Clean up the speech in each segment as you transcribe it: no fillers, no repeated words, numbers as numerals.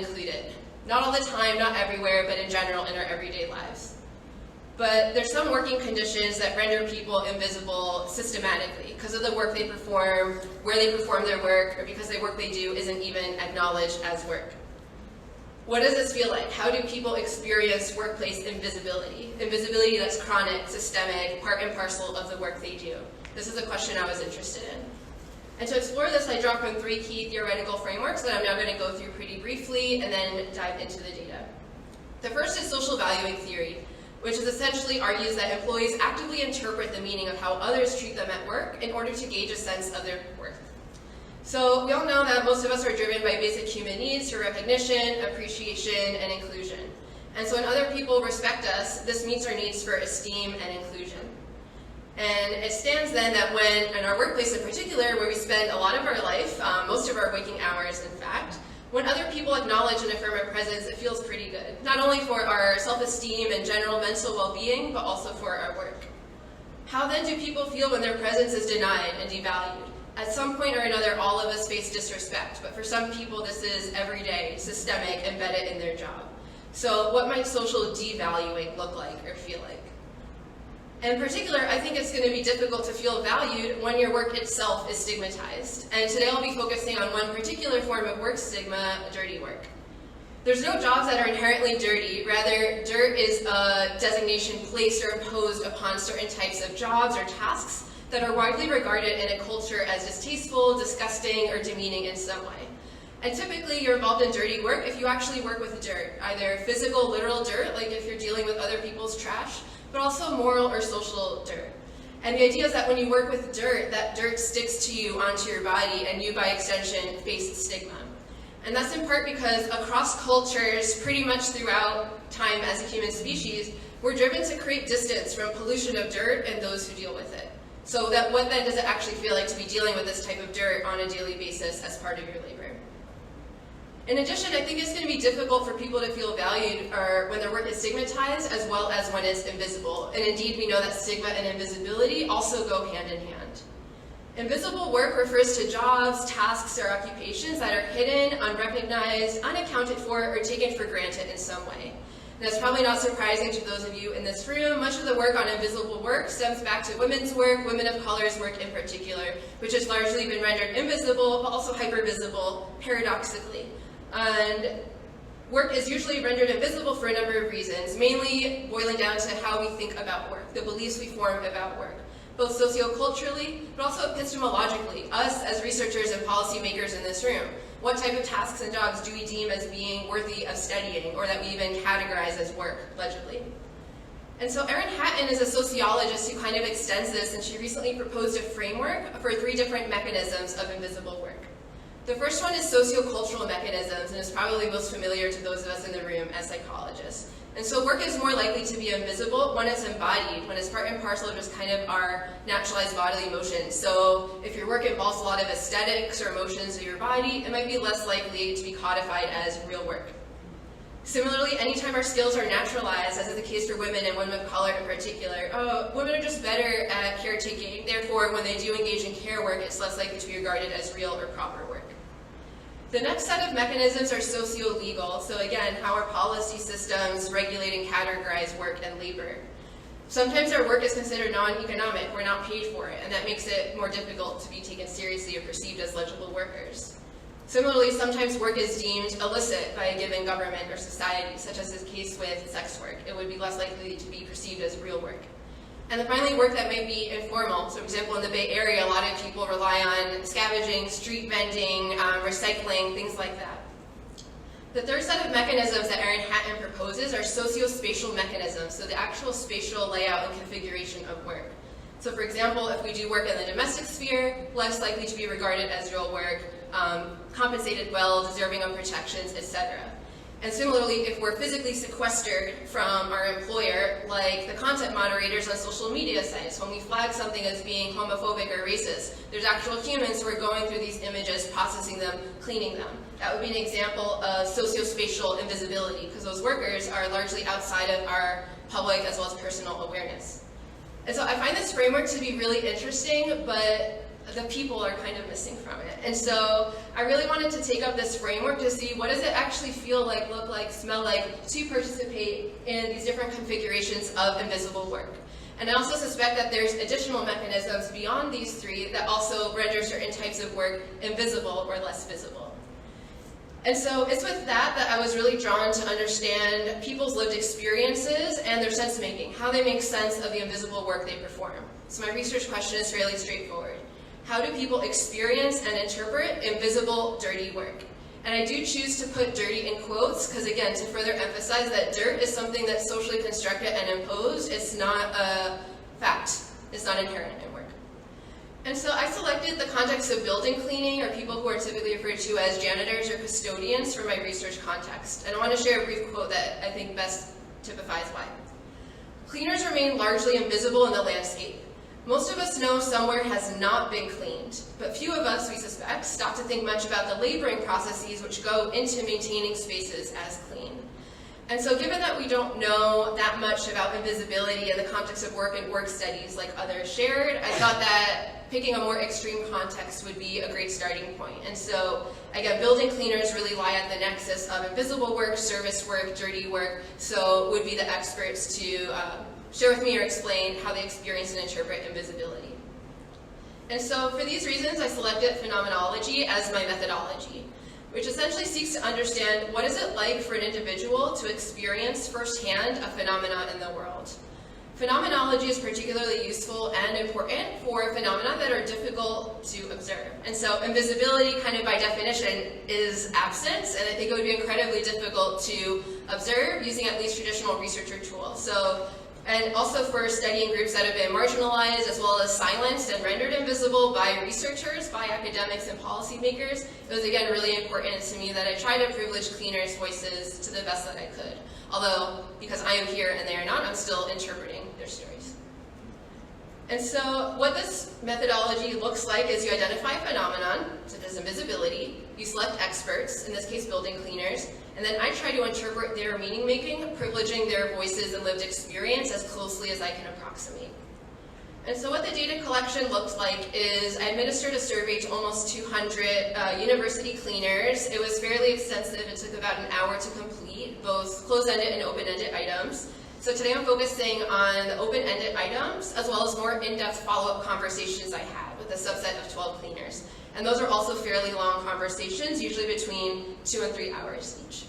included. Not all the time, not everywhere, but in general in our everyday lives. But there's some working conditions that render people invisible systematically because of the work they perform, where they perform their work, or because the work they do isn't even acknowledged as work. What does this feel like? How do people experience workplace invisibility? Invisibility that's chronic, systemic, part and parcel of the work they do. This is a question I was interested in. And to explore this, I draw from 3 key theoretical frameworks that I'm now going to go through pretty briefly and then dive into the data. The first is social valuing theory, which is essentially argues that employees actively interpret the meaning of how others treat them at work in order to gauge a sense of their worth. So we all know that most of us are driven by basic human needs for recognition, appreciation, and inclusion. And so when other people respect us, this meets our needs for esteem and inclusion. And it stands then that when, in our workplace in particular, where we spend a lot of our life, most of our waking hours in fact, when other people acknowledge and affirm our presence, it feels pretty good. Not only for our self-esteem and general mental well-being, but also for our work. How then do people feel when their presence is denied and devalued? At some point or another, all of us face disrespect, but for some people this is everyday, systemic, embedded in their job. So what might social devaluing look like or feel like? In particular, I think it's going to be difficult to feel valued when your work itself is stigmatized. And today I'll be focusing on one particular form of work stigma, dirty work. There's no jobs that are inherently dirty. Rather, dirt is a designation placed or imposed upon certain types of jobs or tasks that are widely regarded in a culture as distasteful, disgusting, or demeaning in some way. And typically you're involved in dirty work if you actually work with dirt, either physical, literal dirt, like if you're dealing with other people's trash, but also moral or social dirt. And the idea is that when you work with dirt, that dirt sticks to you, onto your body, and you by extension face stigma. And that's in part because across cultures, pretty much throughout time as a human species, we're driven to create distance from pollution of dirt and those who deal with it. So that what then does it actually feel like to be dealing with this type of dirt on a daily basis as part of your labor? In addition, I think it's going to be difficult for people to feel valued when their work is stigmatized as well as when it's invisible. And indeed, we know that stigma and invisibility also go hand in hand. Invisible work refers to jobs, tasks, or occupations that are hidden, unrecognized, unaccounted for, or taken for granted in some way. And that's probably not surprising to those of you in this room. Much of the work on invisible work stems back to women's work, women of color's work in particular, which has largely been rendered invisible, but also hypervisible, paradoxically. And work is usually rendered invisible for a number of reasons, mainly boiling down to how we think about work, the beliefs we form about work, both socioculturally, but also epistemologically, us as researchers and policymakers in this room. What type of tasks and jobs do we deem as being worthy of studying, or that we even categorize as work, allegedly? And so Erin Hatton is a sociologist who kind of extends this, and she recently proposed a framework for 3 different mechanisms of invisible work. The first one is sociocultural mechanisms, and is probably most familiar to those of us in the room as psychologists. And so work is more likely to be invisible when it's embodied, when it's part and parcel of just kind of our naturalized bodily emotions. So if your work involves a lot of aesthetics or emotions of your body, it might be less likely to be codified as real work. Similarly, anytime our skills are naturalized, as is the case for women and women of color in particular, women are just better at caretaking. Therefore, when they do engage in care work, it's less likely to be regarded as real or proper work. The next set of mechanisms are sociolegal. So again, how our policy systems regulate and categorize work and labor. Sometimes our work is considered non-economic. We're not paid for it, and that makes it more difficult to be taken seriously or perceived as legible workers. Similarly, sometimes work is deemed illicit by a given government or society, such as the case with sex work. It would be less likely to be perceived as real work. And then finally, work that might be informal. So for example, in the Bay Area, a lot of people rely on scavenging, street vending, recycling, things like that. The third set of mechanisms that Erin Hatton proposes are socio-spatial mechanisms, so the actual spatial layout and configuration of work. So for example, if we do work in the domestic sphere, less likely to be regarded as real work, compensated well, deserving of protections, etc. And similarly, if we're physically sequestered from our employer, like the content moderators on social media sites, when we flag something as being homophobic or racist, there's actual humans who are going through these images, processing them, cleaning them. That would be an example of socio-spatial invisibility, because those workers are largely outside of our public as well as personal awareness. And so I find this framework to be really interesting, but the people are kind of missing from it. And so I really wanted to take up this framework to see what does it actually feel like, look like, smell like to participate in these different configurations of invisible work. And I also suspect that there's additional mechanisms beyond these three that also render certain types of work invisible or less visible. And so it's with that I was really drawn to understand people's lived experiences and their sense making, how they make sense of the invisible work they perform. So my research question is fairly straightforward. How do people experience and interpret invisible, dirty work? And I do choose to put dirty in quotes because, again, to further emphasize that dirt is something that's socially constructed and imposed. It's not a fact. It's not inherent in work. And so I selected the context of building cleaning, or people who are typically referred to as janitors or custodians, for my research context. And I want to share a brief quote that I think best typifies why. Cleaners remain largely invisible in the landscape. Most of us know somewhere has not been cleaned, but few of us, we suspect, stop to think much about the laboring processes which go into maintaining spaces as clean. And so given that we don't know that much about invisibility in the context of work and work studies like others shared, I thought that picking a more extreme context would be a great starting point. And so, again, building cleaners really lie at the nexus of invisible work, service work, dirty work, so would be the experts to share with me or explain how they experience and interpret invisibility. And so for these reasons, I selected phenomenology as my methodology, which essentially seeks to understand what is it like for an individual to experience firsthand a phenomena in the world. Phenomenology is particularly useful and important for phenomena that are difficult to observe. And so invisibility, kind of by definition, is absence, and I think it would be incredibly difficult to observe using at least traditional researcher tools. And also for studying groups that have been marginalized as well as silenced and rendered invisible by researchers, by academics and policymakers, it was again really important to me that I try to privilege cleaners' voices to the best that I could. Although, because I am here and they are not, I'm still interpreting their stories. And so what this methodology looks like is you identify a phenomenon, such as invisibility, you select experts, in this case building cleaners, and then I try to interpret their meaning making, privileging their voices and lived experience as closely as I can approximate. And so what the data collection looks like is I administered a survey to almost 200 university cleaners. It was fairly extensive. It took about an hour to complete, both closed-ended and open-ended items. So today I'm focusing on the open-ended items as well as more in-depth follow-up conversations I had with a subset of 12 cleaners. And those are also fairly long conversations, usually between 2 and 3 hours each.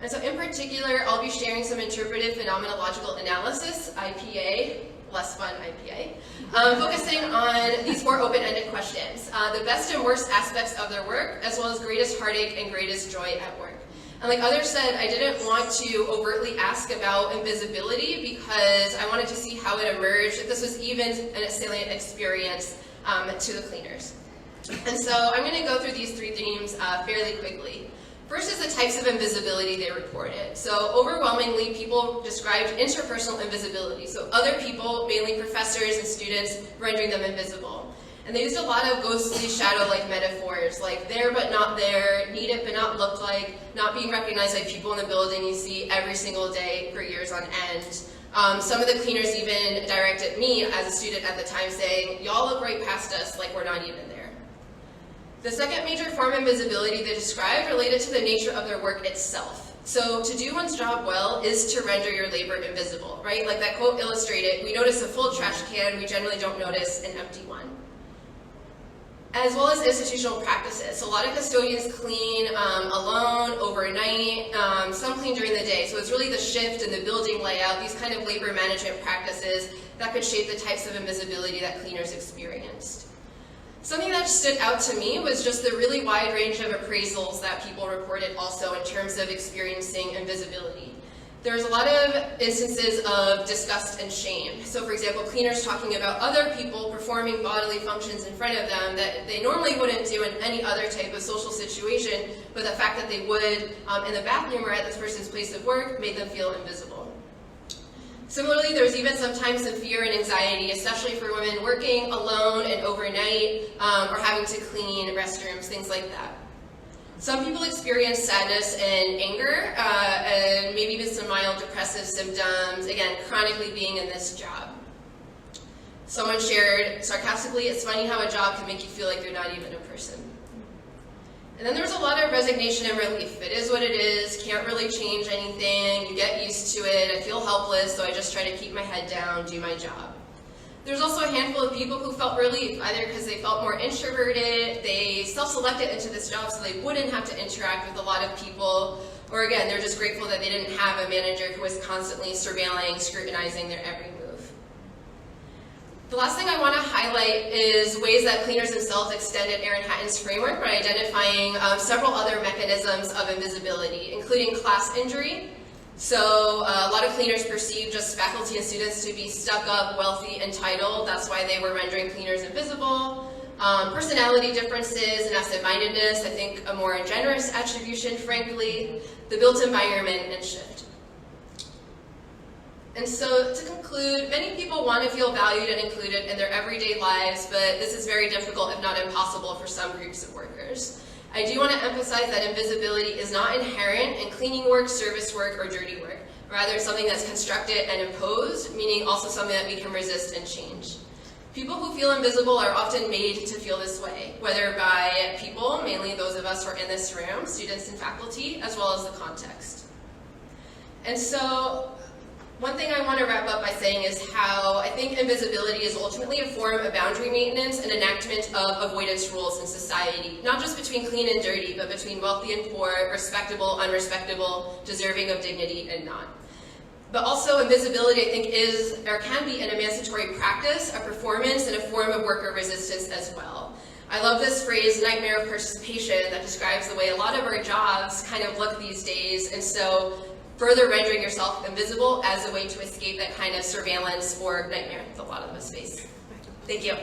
And so in particular, I'll be sharing some interpretive phenomenological analysis, IPA, less fun IPA, focusing on these 4 open-ended questions, the best and worst aspects of their work, as well as greatest heartache and greatest joy at work. And like others said, I didn't want to overtly ask about invisibility because I wanted to see how it emerged, if this was even a salient experience to the cleaners. And so I'm going to go through these 3 themes fairly quickly. First is the types of invisibility they reported. So overwhelmingly, people described interpersonal invisibility. So other people, mainly professors and students, rendering them invisible. And they used a lot of ghostly shadow-like metaphors, like there but not there, need it but not looked like, not being recognized by people in the building you see every single day for years on end. Some of the cleaners even directed me as a student at the time saying, y'all look right past us like we're not even there. The second major form of invisibility they described related to the nature of their work itself. So to do one's job well is to render your labor invisible, right? Like that quote illustrated, we notice a full trash can, we generally don't notice an empty one. As well as institutional practices. So a lot of custodians clean alone, overnight, some clean during the day. So it's really the shift in the building layout, these kind of labor management practices that could shape the types of invisibility that cleaners experienced. Something that stood out to me was just the really wide range of appraisals that people reported also in terms of experiencing invisibility. There's a lot of instances of disgust and shame. So for example, cleaners talking about other people performing bodily functions in front of them that they normally wouldn't do in any other type of social situation, but the fact that they would in the bathroom or at this person's place of work made them feel invisible. Similarly, there was even sometimes some fear and anxiety, especially for women working alone and overnight or having to clean restrooms, things like that. Some people experience sadness and anger and maybe even some mild depressive symptoms, again, chronically being in this job. Someone shared sarcastically, "It's funny how a job can make you feel like you're not even a person." And then there was a lot of resignation and relief. It is what it is, can't really change anything, you get used to it, I feel helpless, so I just try to keep my head down, do my job. There's also a handful of people who felt relief, either because they felt more introverted, they self-selected into this job so they wouldn't have to interact with a lot of people, or again, they're just grateful that they didn't have a manager who was constantly surveilling, scrutinizing their every move. The last thing I want to highlight is ways that cleaners themselves extended Aaron Hatton's framework by identifying several other mechanisms of invisibility, including class injury. So a lot of cleaners perceived just faculty and students to be stuck up, wealthy, entitled. That's why they were rendering cleaners invisible. Personality differences and absent-mindedness, I think a more generous attribution, frankly. The built environment and shift. And so to conclude, many people want to feel valued and included in their everyday lives, but this is very difficult, if not impossible, for some groups of workers. I do want to emphasize that invisibility is not inherent in cleaning work, service work, or dirty work. Rather, it's something that's constructed and imposed, meaning also something that we can resist and change. People who feel invisible are often made to feel this way, whether by people, mainly those of us who are in this room, students and faculty, as well as the context. And so, one thing I want to wrap up by saying is how I think invisibility is ultimately a form of boundary maintenance and enactment of avoidance rules in society, not just between clean and dirty, but between wealthy and poor, respectable, unrespectable, deserving of dignity, and not. But also invisibility, I think, is or can be an emancipatory practice, a performance, and a form of worker resistance as well. I love this phrase, nightmare of participation, that describes the way a lot of our jobs kind of look these days, and so further rendering yourself invisible as a way to escape that kind of surveillance or nightmare that a lot of us face. Thank you.